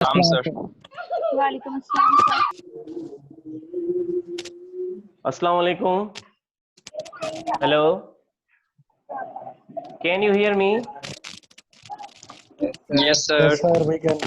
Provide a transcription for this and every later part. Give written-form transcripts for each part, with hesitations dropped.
Sir. वालेकुम अस्सलाम sir. Assalamu alaikum. Hello. Can you hear me? Yes, sir. Yes, sir, we can.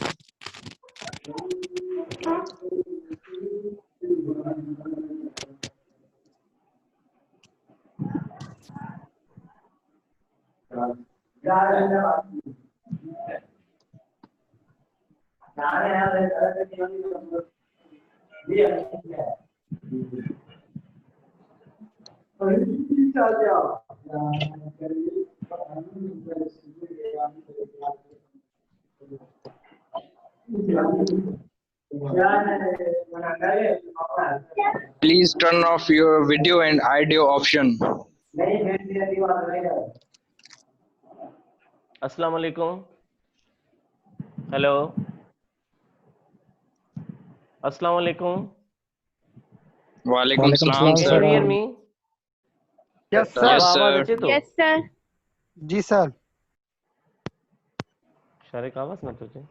Please turn off your video and audio option. Assalamu alaikum. Hello. Assalamu alaikum. Walaikum salam, salam, Can sir. you hear me? Yes, sir. Baba Yes, आवाज sir. अच्छे तो yes sir. जी sir. Shariq आवाज ना तुझे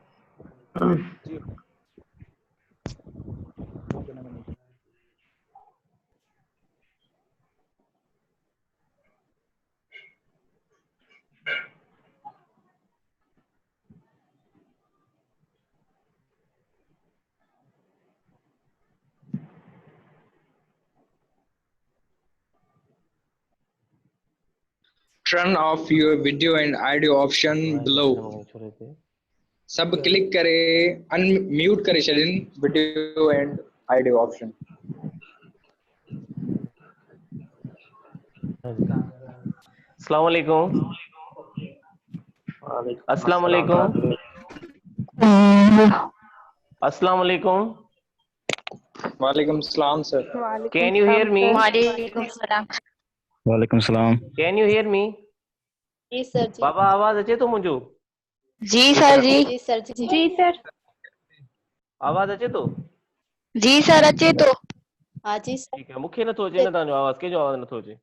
Turn off your video and audio option below. छोड़े थे सब click करें, अनम्यूट करें Shareen video and audio option. अस्सलाम वालेकुम. अस्सलाम वालेकुम. अस्सलाम वालेकुम. वालेकुम सलाम, sir. Can you hear me? वालेकुम सलाम। वालेकुम सलाम। Can you hear me? जी सर जी। बाबा आवाज अच्छे तो मुझे जी सर जी। जी सर जी। जी सर। आवाज अच्छे तो जी सर अचे तो। हाँ जी सर। ठीक है मूंखे नथो अचे न तव्हांजो आवाज़ कंहिंजो आवाज़ नथो अचे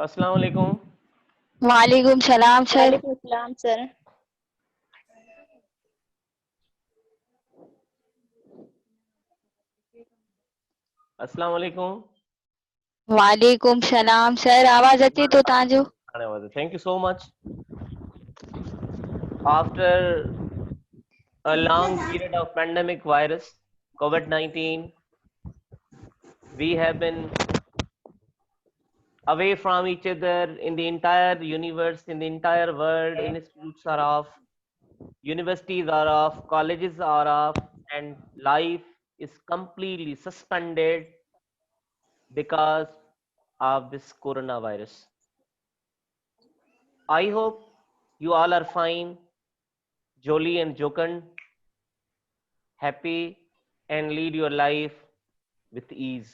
अस्सलाम वालेकुम. वालेकुम सलाम सर। वालेकुम सलाम सर। अस्सलाम वालेकुम. वालेकुम सलाम सर। आवाज अचे तो तव्हांजो। हाणे आवाज़ thank you so much. After a long period of pandemic virus COVID-19, we have been away from each other in the entire universe, in the entire world. Institutes are off, universities are off, colleges are off, and life is completely suspended because of this coronavirus. I hope you all are fine, jolly and jocund, happy, and lead your life with ease.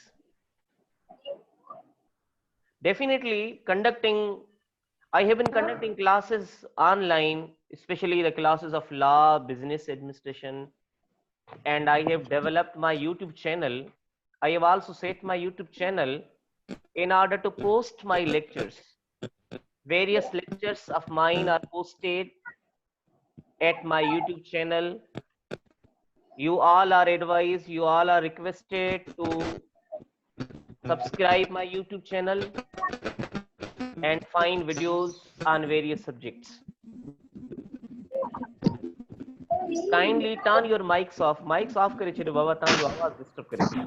Definitely I have been conducting classes online, especially the classes of law, business administration, and I have developed my YouTube channel. I have also set my YouTube channel in order to post my lectures. Various lectures of mine are posted at my YouTube channel. You all are advised, you all are requested to subscribe my YouTube channel and find videos on various subjects. Kindly turn your mics off. Mics off करे छेड़ो बाबा तां जो आवाज disturb करे थी.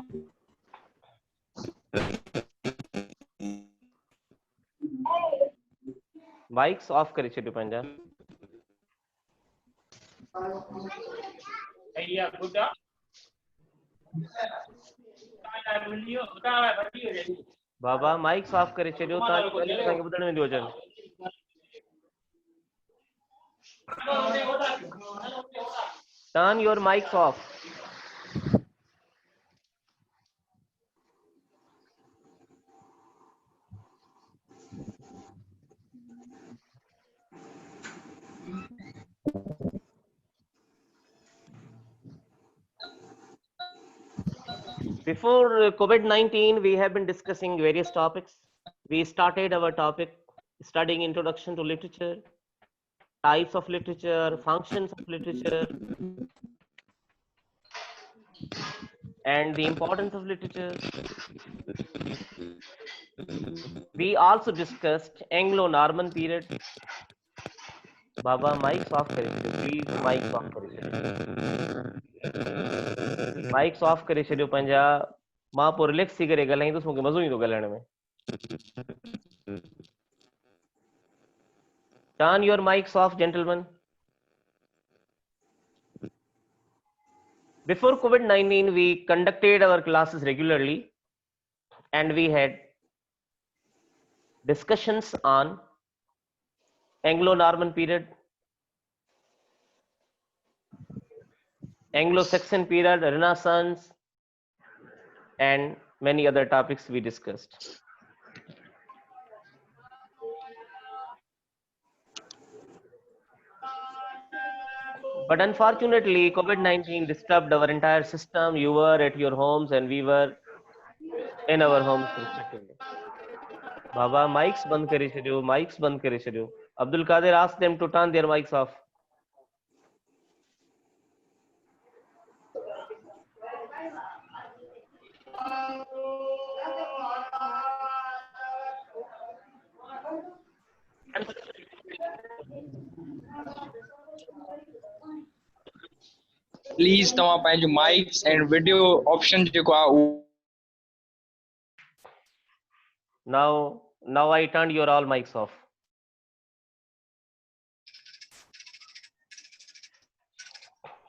Mics off करे छेड़ो पंहिंजा. बाबा माइक ऑफ करे छॾियो तां जो ॻाल्हियूं असांखे ॿुधण में नथियूं अचनि. Turn your mics off. Before COVID-19, we have been discussing various topics. We started our topic studying introduction to literature, types of literature, functions of literature, and the importance of literature. We also discussed Anglo-Norman period. Baba, mics off करे छॾियो, please mics off करे छॾियो, mics off करे छॾियो पंहिंजा, मां पोइ relax थी करे ॻाल्हाईंदुसि, मूंखे मज़ो ईंदो ॻाल्हाइण में. Turn your mics off, gentlemen. Before COVID-19, we conducted our classes regularly, and we had discussions on Anglo-Norman period, Anglo-Saxon period, Renaissance, and many other topics we discussed. But unfortunately, COVID-19 disturbed our entire system. You were at your homes and we were in our homes respectively. Baba, mics band kare chhadiyo, mics band kare chhadiyo. Abdul Qadir asked them to turn their mics off. Please तव्हां पंहिंजो mics and video option जेको आहे Now I turned your all mics off.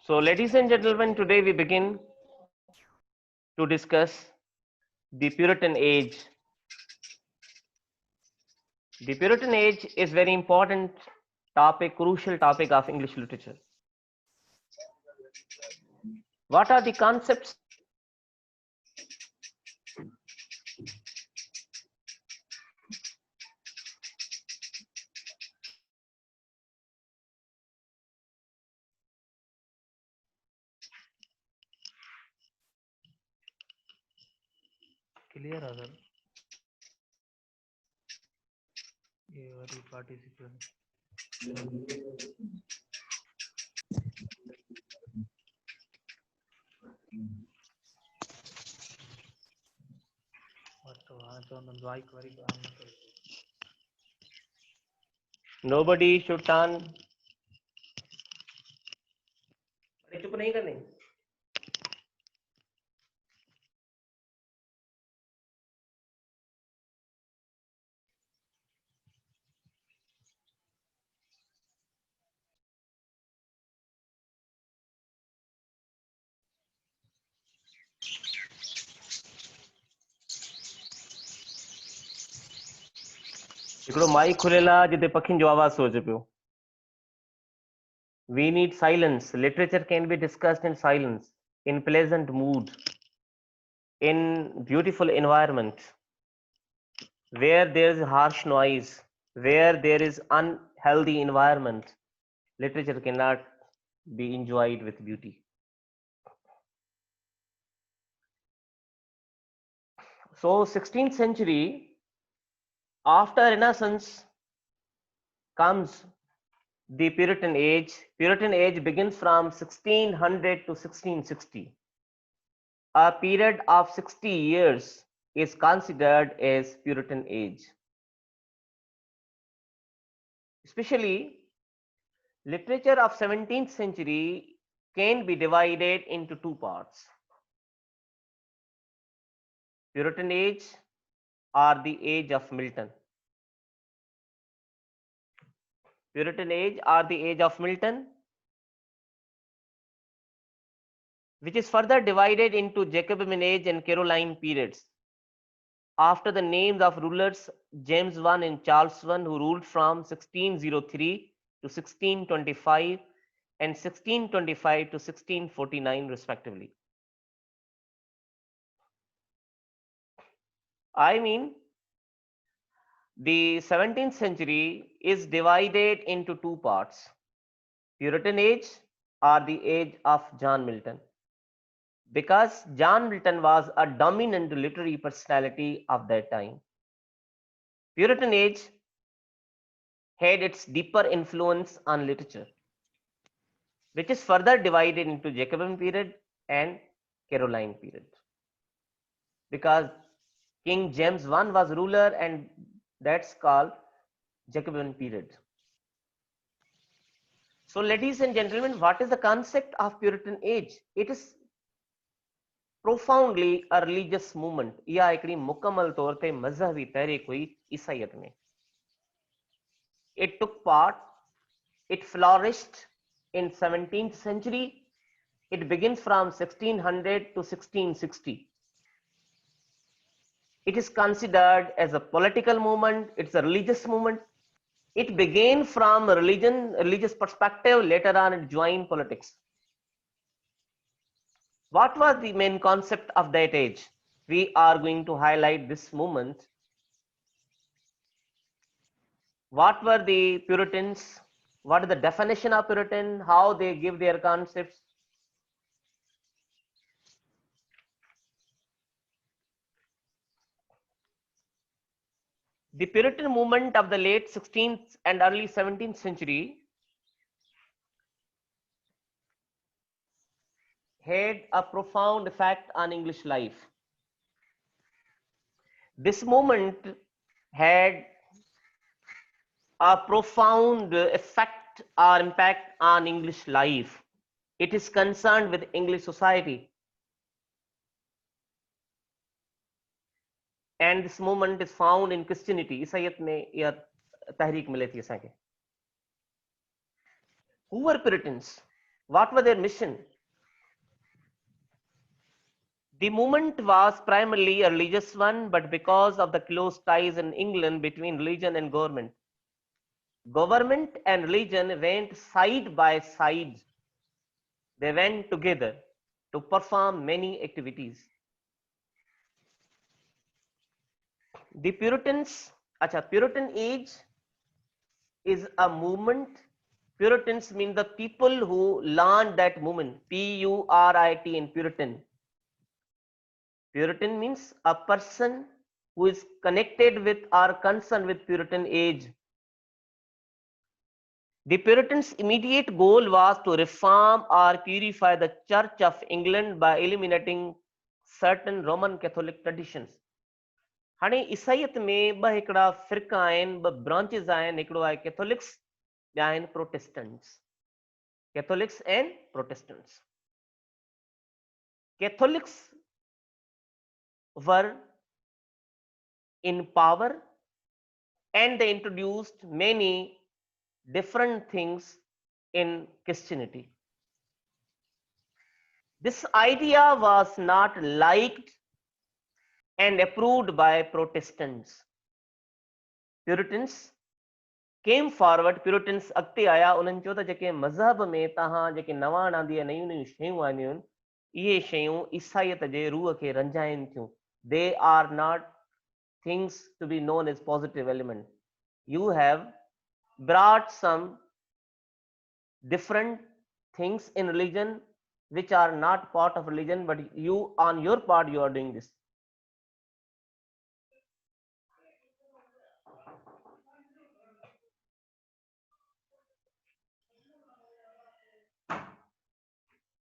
So ladies and gentlemen, today we begin to discuss the Puritan age. The Puritan age is very important topic, crucial topic of English literature. What are the concepts? Clear, Azhar? Every participant. Nobody should turn. चुप नहीं करनी. हिकिड़ो mic खुलियल आहे जिते पखियुनि जो आवाज़ थो अचे पियो. We need silence. Literature can be discussed in silence, in pleasant mood, in beautiful environment, where there is harsh noise, where there is unhealthy environment. Literature cannot be enjoyed with beauty. So 16th century, after Renaissance comes the Puritan age. Puritan age begins from 1600 to 1660. A period of 60 years is considered as Puritan age. Especially, literature of 17th century can be divided into two parts. Puritan age or the age of Milton. Puritan age or the age of Milton, which is further divided into Jacobean age and Caroline periods. After the names of rulers James I and Charles I, who ruled from 1603 to 1625 and 1625 to 1649 respectively. I mean, the 17th century is divided into two parts: Puritan age or the age of John Milton, because John Milton was a dominant literary personality of that time. Puritan age had its deeper influence on literature, which is further divided into Jacobean period and Caroline period. Because King James I was ruler, and that's called Jacobean period. So, ladies and gentlemen, what is the concept of Puritan age? It is profoundly a religious movement. या एकड़ी मुकम्मल तौर ते मजहबी तहरीक हुई ईसाइयत में. It took part, it flourished in 17th century. It begins from 1600 to 1660. It is considered as a political movement. It's a religious movement. It began from a religious perspective. Later on, it joined politics. What was the main concept of that age? We are going to highlight this movement. What were the Puritans? What is the definition of Puritan? How they give their concepts? The Puritan movement of the late 16th and early 17th century had a profound effect on English life. This movement had a profound effect or impact on English life. It is concerned with English society. And this movement is found in Christianity. ईसाइयत में यह तहरीक मिली थी असांखे. Who were Puritans? What was their mission? The movement was primarily a religious one, but because of the close ties in England between religion and government and religion went side by side. They went together to perform many activities. The Puritans, Puritan age is a movement. Puritans mean the people who launched that movement. P-U-R-I-T in Puritan. Puritan means a person who is connected with or concerned with Puritan age. The Puritans' immediate goal was to reform or purify the Church of England by eliminating certain Roman Catholic traditions. हाणे ईसाइयत में ॿ हिकिड़ा फ़िरका आहिनि, ॿ branches आहिनि. हिकिड़ो आहे Catholics, ॿिया आहिनि Protestants. Catholics and Protestants. Catholics were in power and they introduced many different things in Christianity. This idea was not liked and approved by Protestants. Puritans came forward. Puritans अॻिते आया. उन्हनि चयो त जेके मज़हब में तव्हां जेके नवां आणंदी नयूं नयूं शयूं आंदियूं आहिनि, इहे शयूं ईसाइयत जे रूह खे रंजाइनि थियूं. They are not things to be known as positive element. You have brought some different things in religion which are not part of religion, but you on your part you are doing this.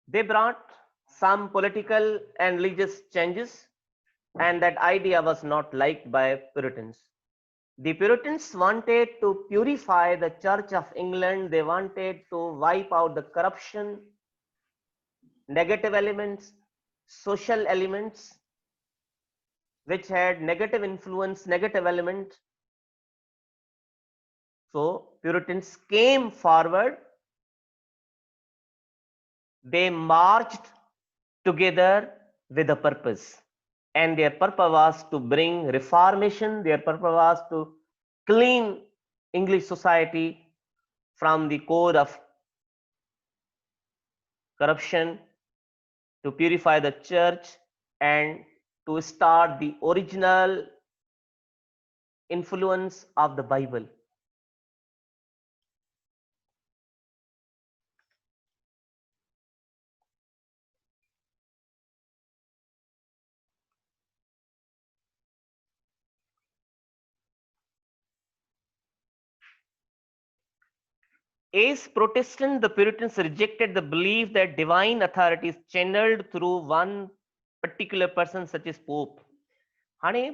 They brought some political and religious changes, and that idea was not liked by Puritans. The Puritans wanted to purify the Church of England. They wanted to wipe out the corruption, negative elements, social elements which had negative influence, negative element. So Puritans came forward. They marched together with a purpose, and their purpose was to bring reformation. Their purpose was to clean English society from the core of corruption, to purify the church, and to start the original influence of the Bible. As Protestants, the Puritans rejected the belief that divine authority is channeled through one particular person such as Pope. हाणे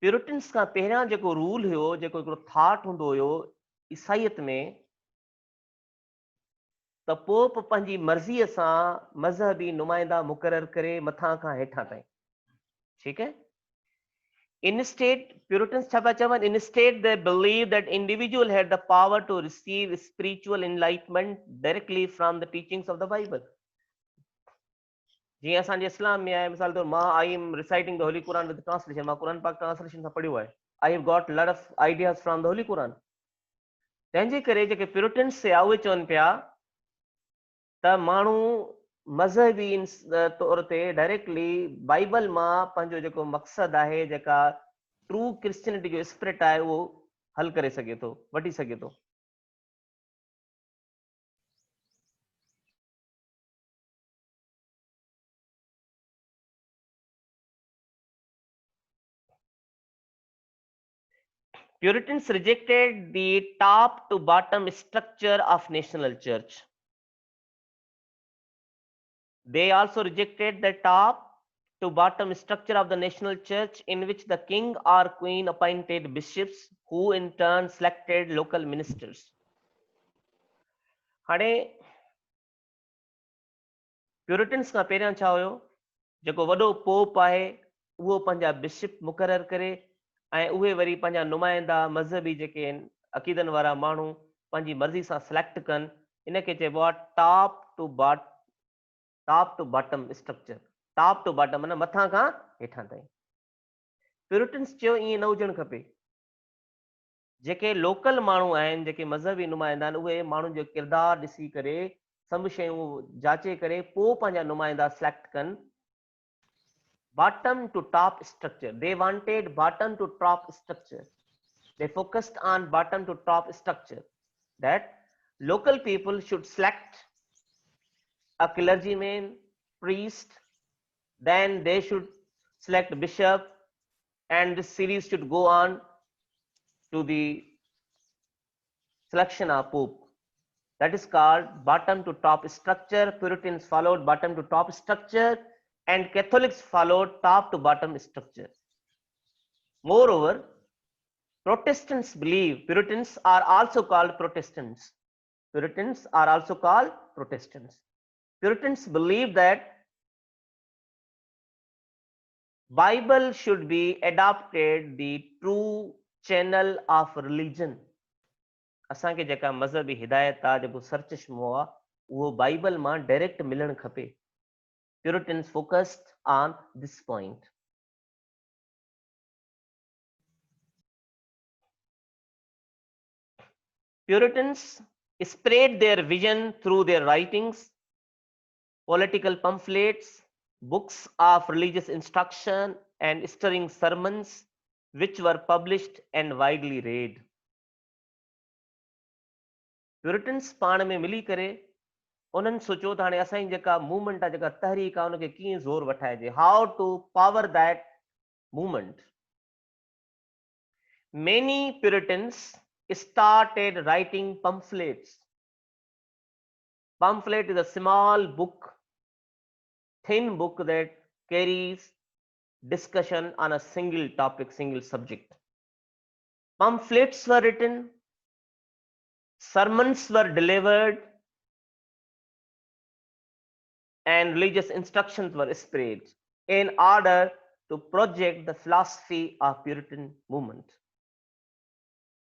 Puritans का पहिरियां जेको rule हुयो, जेको हिकिड़ो that हूंदो हुयो ईसाईयत में, त पोप पंहिंजी मर्ज़ीअ सां मज़हबी नुमाइंदा मुक़रर करे मथां खां हेठां ताईं, ठीकु है। Instead, Puritans छा पिया चवनि, instead they believed that individual had the power to receive spiritual enlightenment directly from the teachings of the Bible. जीअं असांजे इस्लाम में आहे, मिसाल तौर मां I am reciting the Holi Quran with translation, मां कुरान पाक ट्रांसलेशन सां पढ़ियो आहे, I have got lot of ideas from the Holi Quran. तंहिंजे करे जेके प्यूरिटन्स से उहे चवनि पिया त माण्हू मज़हबी तौर ते डायरेक्टली बाइबल मां पंहिंजो जेको मक़सदु आहे, जेका ट्रू क्रिश्चियनिटी जो स्पिरिट आहे, उहो हल करे सघे थो, वठी सघे थो। Puritans rejected the top to bottom structure of national church. They also rejected the top to bottom structure of the national church, in which the king or queen appointed bishops, who in turn selected local ministers. हाणे Puritans खां पहिरियां छा हुयो, जेको वॾो pope आहे उहो पंहिंजा bishop मुक़रर करे ऐं उहे वरी पंहिंजा नुमाइंदा मज़हबी जेके आहिनि अक़ीदनि वारा माण्हू पंहिंजी मर्ज़ी सां सिलेक्ट कनि, इनखे चइबो आहे top to bottom structure. Top to bottom माना मथां खां हेठां ताईं। प्यूरिटन्स चयो ईअं न हुजणु खपे, जेके लोकल माण्हू आहिनि, जेके मज़हबी नुमाइंदा आहिनि, उहे माण्हुनि जो किरदारु ॾिसी करे सभु शयूं जाचे करे पोइ पंहिंजा नुमाइंदा सिलेक्ट कनि। Bottom to top structure. They wanted bottom to top structure. They focused on bottom to top structure, that local people should select a clergyman, priest, then they should select bishop, and this series should go on to the selection of pope. That is called bottom to top structure. Puritans followed bottom to top structure, and Catholics followed top to bottom structure. Moreover, Protestants believe, Puritans are also called Protestants. Puritans are also called Protestants. Puritans believe that Bible should be adopted the true channel of religion. असांखे जेका मज़हबी हिदायत आहे, जेको सरचश्मो आहे, उहो Bible मां direct मिलणु खपे। Puritans focused on this point. Puritans spread their vision through their writings, political pamphlets, books of religious instruction, and stirring sermons, which were published and widely read. Puritans पाण में मिली करे उन्हनि सोचियो त हाणे असांजी जेका मूवमेंट आहे, जेका तहरीक आहे, उनखे कीअं ज़ोर वठाइजे, how to power that movement. Many Puritans started writing pamphlets. Pamphlet is a small book, thin book that carries discussion on a single topic, single subject. Pamphlets were written, sermons were delivered, and religious instructions were spread in order to project the philosophy of Puritan movement.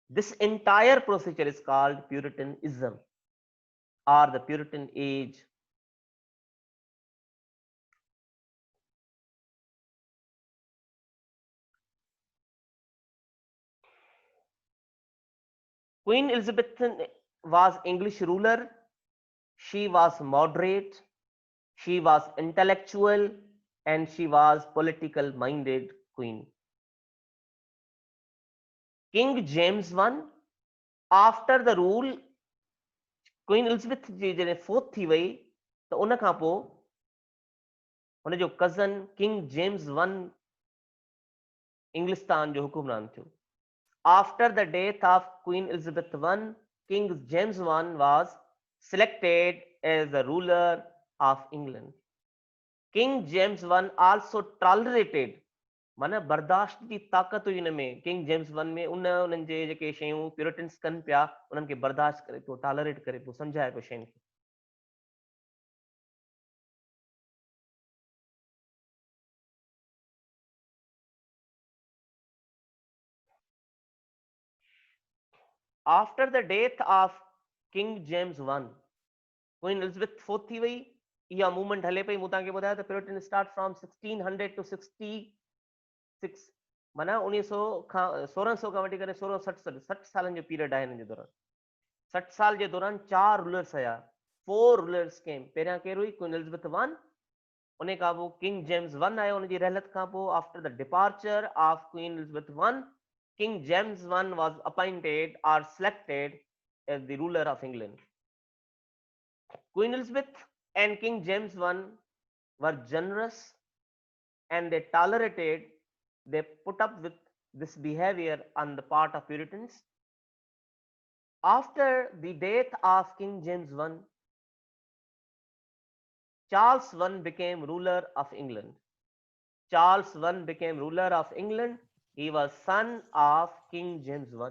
This entire procedure is called Puritanism or the Puritan age. Queen Elizabeth was English ruler. She was moderate, she was intellectual, and she was political minded queen. King James I, after the rule, Queen Elizabeth जी जॾहिं fourth थी वई त उन खां पोइ हुन जो cousin king James I इंग्लिस्तान जो हुकुमरान थियो. After the death of Queen Elizabeth I, King James I was selected as the ruler of England. King James I also tolerated, माना बर्दाश्त जी ताक़त हुई इन में किंग जेम्स वन में उन्हनि जे जेके शयूं प्यूरिटन्स कनि पिया उन्हनि खे बर्दाश्त करे पियो, टॉलरेट करे पियो, सम्झाए पियो शयुनि खे. After the death of King James I, Queen Elizabeth IV थी वई. इहा मूवमेंट हले पई. मूं तव्हांखे ॿुधायो त प्यूरिटन स्टार्ट फ्रॉम 1600 to 66, माना 1900 खां 1600 खां वठी करे 1660 60 सालनि जो पीरियड आहे हिन जे दौरान. 60 साल जे दौरान 4 रूलर्स आया. 4 रूलर्स केम. पहिरियां केरु हुई? Queen Elizabeth I. उन खां पोइ किंग जेम्स I आयो. उन जी रहलत खां पोइ after the departure of queen Elizabeth I, King James I was appointed or selected as the ruler of England. Queen Elizabeth and King James I were generous and they put up with this behavior on the part of Puritans. After the death of King James I, Charles I became ruler of England. Charles I became ruler of England. He was son of King James I.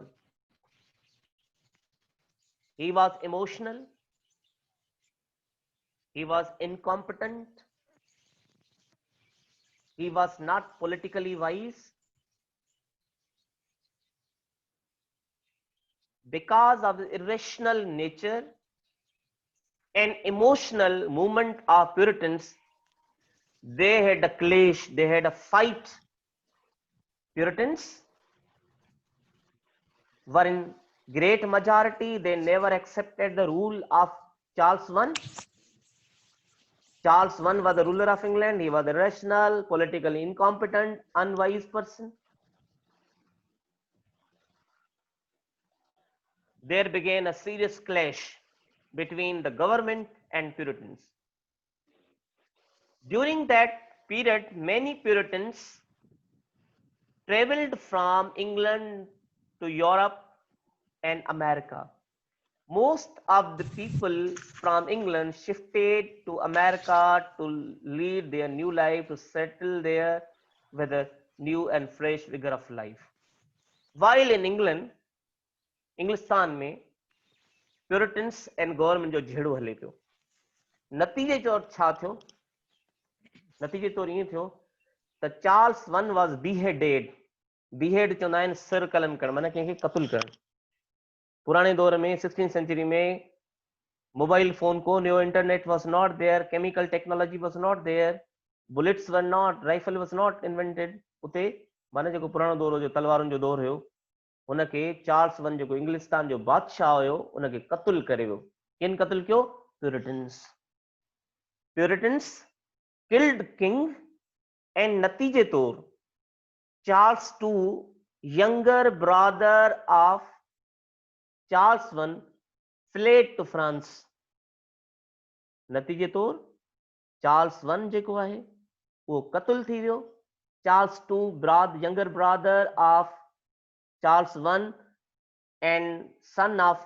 He was emotional. He was incompetent. He was not politically wise. Because of the irrational nature and emotional movement of Puritans, they had a clash, they had a fight. Puritans were in great majority. They never accepted the rule of Charles I. Charles I was the ruler of England. He was irrational, politically incompetent, unwise person. There began a serious clash between the government and Puritans. During that period, many Puritans traveled from England to Europe and America. Most of the people from England shifted to America to lead their new life, to settle there with a new and fresh vigor of life. While in England, इंग्लिस्तान में Puritans and government जो झेड़ो हले पियो. नतीजे तौर छा थियो? नतीजे तौर ईअं थियो त चार्ल्स I was beheaded. बीहेड चवंदा आहिनि सिर कलन करण, माना कंहिंखे क़तल करण. पुराणे दौर में 16th सेंचुरी में मोबाइल फोन कोन हुयो, internet was not there, chemical technology was not there, bullets were not, rifle was not invented. उते माना जेको पुराणो दौर हुयो, तलवारुनि जो दौर हुयो, उनखे चार्ल्स I जेको इंग्लिस्तान जो बादशाह हुयो उनखे क़त्ल करे वियो. किन क़त्ल कयो? Puritans. Puritans killed king and नतीजे तौर Charles II, younger brother of Charles I, fled to France. नतीजे तौर चार्ल्स I जेको आहे उहो क़त्ल थी वियो. Charles II, younger brother of Charles I and son of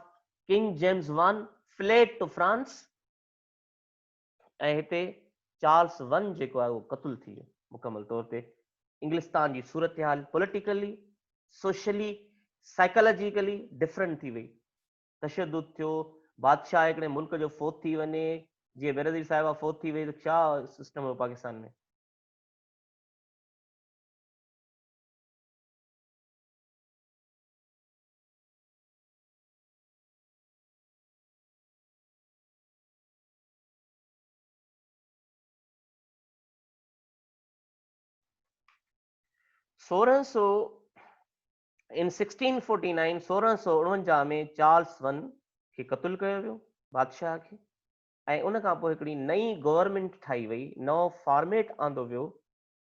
King James I, fled to France. ऐं हिते चार्ल्स I जेको आहे उहो क़त्ल थी वियो. मुकमल तौर ते इंग्लिस्तान जी सूरत हाल पॉलिटिकली, सोशली, साइकोलॉजिकली डिफरेंट थी वई. तशद्दुद थियो, बादशाह हिकिड़े मुल्क जो फौत थी वञे, जीअं बेनज़ीर साहिबा फौत थी वई त छा सिस्टम हो पाकिस्तान में? इन 1649 1649 में चार्ल्स I खे क़त्ल कयो वियो, बादशाह खे. ऐं उन खां पोइ हिकिड़ी नई गवर्नमेंट ठाही वई, नओं फॉर्मेट आंदो वियो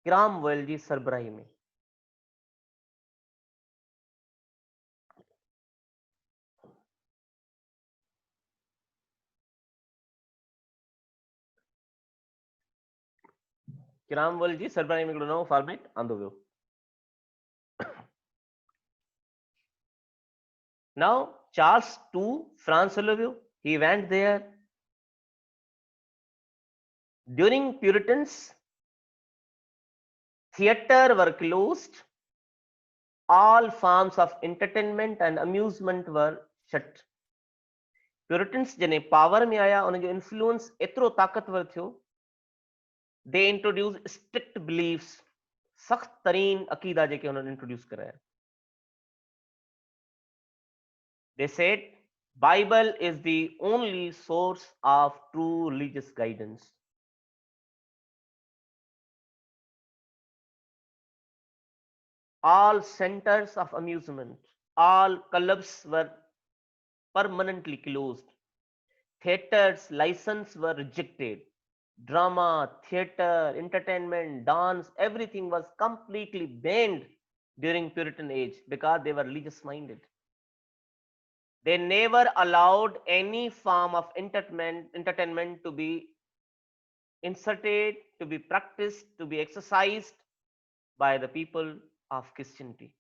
क्रॉमवेल जी सरबराही में. क्रॉमवेल जी सरबराही में हिकिड़ो नओं फॉर्मेट आंदो वियो. Now Charles to France Soloview. He went there. During Puritans, theatre were closed. All forms of entertainment and amusement were shut. Puritans जने पावर में आया, उनजो influence एतिरो ताक़तवर थियो. They introduced strict beliefs. सख्त तरीन अकीदा जेके उन्होंने इंट्रोड्यूस कराया. They said Bible is the only source of true religious guidance. All centers of amusement, all clubs were permanently closed. Theaters' license were rejected. Drama, theater, entertainment, dance, everything was completely banned during Puritan age because they were religious minded. They never allowed any form of entertainment to be inserted, to be practiced, to be exercised by the people of Christianity.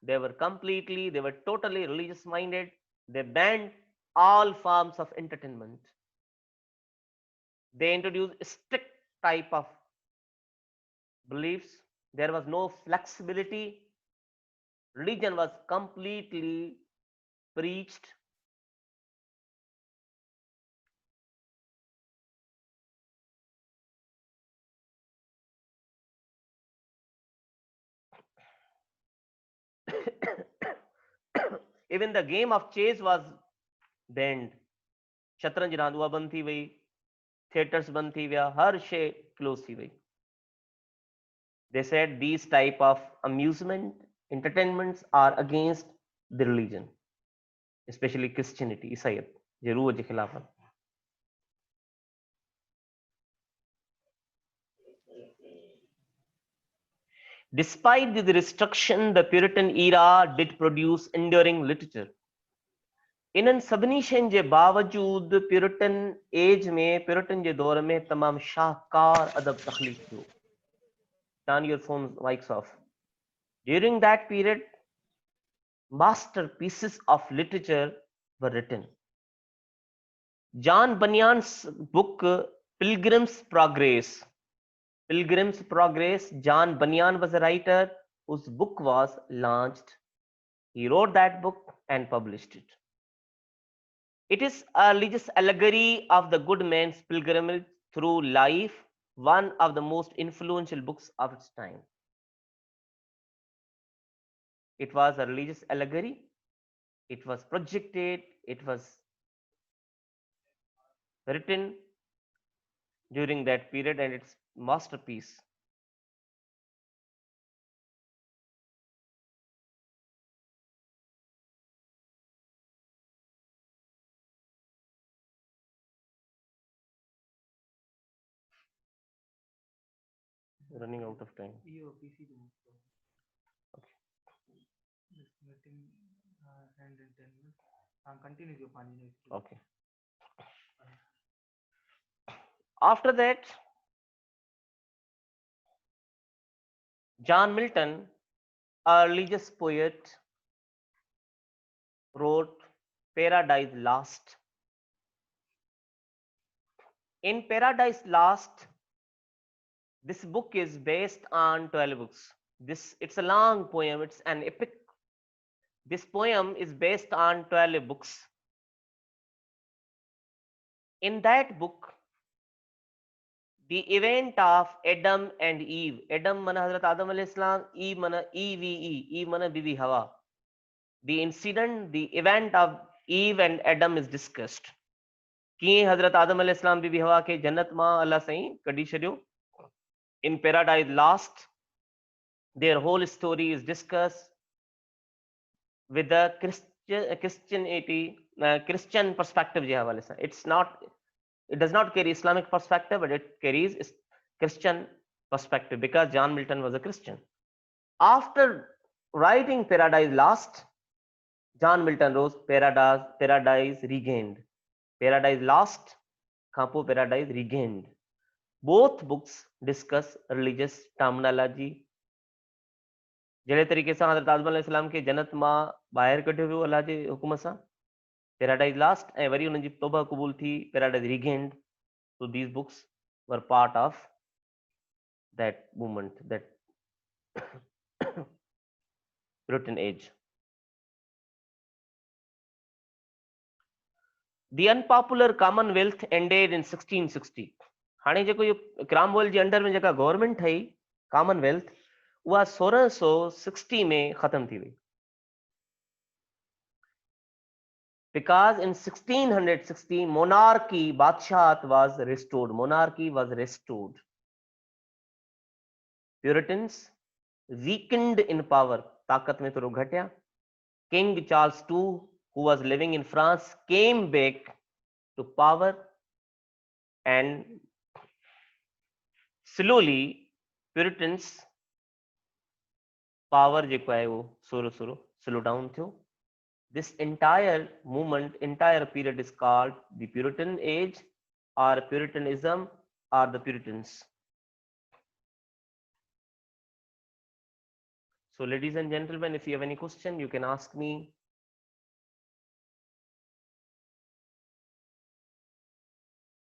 They were totally religious minded. They banned all forms of entertainment. They introduced strict type of beliefs. There was no flexibility. Religion was completely preached. Even the game of chess was banned. शतरंज रांदि उहा बंदि थी वई. Theaters बंदि थी विया. हर शइ close थी वई. They said these type of amusement, entertainments are against the religion, especially Christianity, ईसाईयत जे रूह जे खिलाफ आहे. Despite the restriction, the Puritan era did produce enduring literature. इन्हनि सभिनी शयुनि जे बावजूद प्यूरिटन एज में, प्यूरिटन जे दौर में तमाम शाहकार अदब तख्लीक थियो. Turn your phones mics off. During that period, masterpieces of literature were written. John Bunyan's book Pilgrim's Progress. Pilgrim's Progress. John Bunyan was a writer whose book was launched. He wrote that book and published it. It is a religious allegory of the good man's pilgrimage through life, one of the most influential books of its time. It was a religious allegory. It was projected. It was written during that period, and it's masterpiece. Running out of time. Okay. After that, John Milton, a religious poet, wrote Paradise Lost. In Paradise Lost, this book is based on 12 books. It's a long poem. It's an epic. This poem is based on 12 books. In that book, the event of Adam and Eve. Adam mana Hazrat Adam alayhi salam, Eve mana Eve, Eve mana Bibi Hawa. The incident, the event of Eve and Adam is discussed. कि हजरत आदम अलैहिस्सलाम बीबी हवा के जन्नत मां अल्लाह साईं कढी छॾियो. In Paradise Lost, their whole story is discussed with the Christian perspective जे हवाले सां. It does not carry Islamic perspective, but it carries Christian perspective because John Milton was a Christian. After writing Paradise Lost, John Milton wrote Paradise Regained. Paradise Lost, Kampo Paradise Regained. Both books discuss religious terminology. जहिड़े तरीक़े सां हज़रत आदम अलैहिस्सलाम खे जन्नत मां ॿाहिरि कढियो वियो अल्लाह जे हुकुम सां, Paradise Lost ऐं वरी उन्हनि जी तौबा क़बूल थी, Paradise Regained. So these books were part of that movement, that Puritan age. The unpopular Commonwealth ended in 1660. हाणे जेको इहो क्रामवेल जे अंडर में जेका गवर्नमेंट ठही कॉमनवेल्थ, उहा 1660 में ख़तम थी वई. Because in 1660 monarchy, Badshahत was restored. Monarchy was restored. Puritans weakened in power. ताकत में थोड़ो घटिया. King Charles II, who was living in France, came back to power, and slowly Puritans power जेको आहे वो थोरो slow down थियो. This entire movement, entire period is called the Puritan age or Puritanism or the Puritans. So ladies and gentlemen, if you have any question, you can ask me.